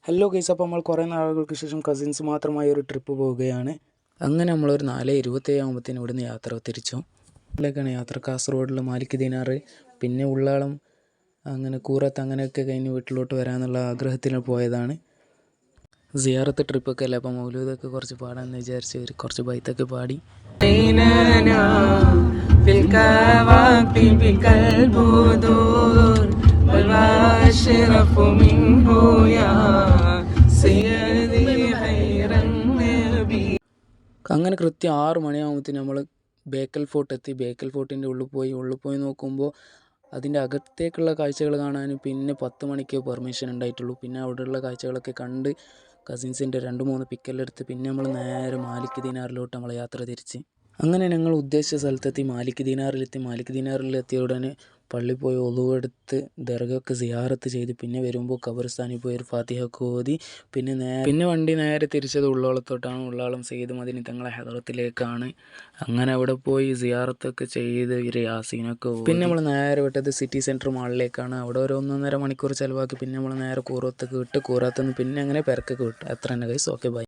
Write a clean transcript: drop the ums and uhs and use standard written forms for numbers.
Hello guys, അപ്പോൾ നമ്മൾ കുറേ നാളുകൾക്ക് ശേഷം കസിൻസ് മാത്രമായി ഒരു ട്രിപ്പ് പോവുകയാണ്. അങ്ങനെ നമ്മളൊരു 4:27 ആകുമ്പോഴത്തേനും ഇവിടുന്ന് യാത്ര തിരിച്ചു. ഇതിലേക്കാണ് യാത്ര. കാസർഗോഡിൽ മാലിക് ദിനാർ, പിന്നെ ഉള്ളാളം, അങ്ങനെ കൂറത്ത്, അങ്ങനെയൊക്കെ കഴിഞ്ഞ് വീട്ടിലോട്ട് വരാമെന്നുള്ള ആഗ്രഹത്തിന് പോയതാണ്. സിയാറത്ത് ട്രിപ്പൊക്കെ അല്ലേ, അപ്പോൾ മൗലൂദൊക്കെ കുറച്ച് പാടാമെന്ന് വിചാരിച്ച് കുറച്ച് ബൈത്തൊക്കെ പാടി. അങ്ങനെ കൃത്യം 6 മണിയാകുമ്പോഴത്തേന് നമ്മൾ ബേക്കൽ ഫോർട്ട് എത്തി. ബേക്കൽ ഫോർട്ടിൻ്റെ ഉള്ളിൽ പോയി നോക്കുമ്പോൾ അതിൻ്റെ അകത്തേക്കുള്ള കാഴ്ചകൾ കാണാനും പിന്നെ 10 മണിക്കേ പെർമിഷൻ ഉണ്ടായിട്ടുള്ളൂ. പിന്നെ അവിടെയുള്ള കാഴ്ചകളൊക്കെ കണ്ട് കസിൻസിൻ്റെ 2-3 പിക്കെല്ലാം എടുത്ത് പിന്നെ നമ്മൾ നേരെ മാലിക് ദിനാറിലോട്ട് നമ്മൾ യാത്ര തിരിച്ച്. അങ്ങനെ ഞങ്ങൾ ഉദ്ദേശിച്ച സ്ഥലത്തെത്തി. മാലിക് ദിനാറിലെത്തിയ ഉടനെ പള്ളിയിൽ പോയി ഒളുവെടുത്ത് ദർഗയൊക്കെ സിയാറത്ത് ചെയ്ത് പിന്നെ വരുമ്പോൾ ഖബർസ്ഥാനിൽ പോയി ഒരു ഫാത്തിഹയൊക്കെ ഓതി പിന്നെ വണ്ടി നേരെ തിരിച്ചത് ഉള്ളോളത്തോട്ടാണ്. ഉള്ളാളം സെയ്ദ് മദനി തങ്ങളെ ഹദറത്തിലേക്കാണ്. അങ്ങനെ അവിടെ പോയി സിയാറത്തൊക്കെ ചെയ്ത് ഒരു യാസീനൊക്കെ ഓതി. പിന്നെ നമ്മൾ നേരെ വിട്ടത് സിറ്റി സെൻറ്റർ മാളിലേക്കാണ്. അവിടെ ഒരു 1.5 മണിക്കൂർ ചിലവാക്കി പിന്നെ നമ്മൾ നേരെ കൂറത്തൊക്കെ വിട്ട് കൂറാത്തുനിന്ന് പിന്നെ അങ്ങനെ പെരക്കൊക്കെ വിട്ടു. അത്ര തന്നെ ഗൈസ്. Okay, by.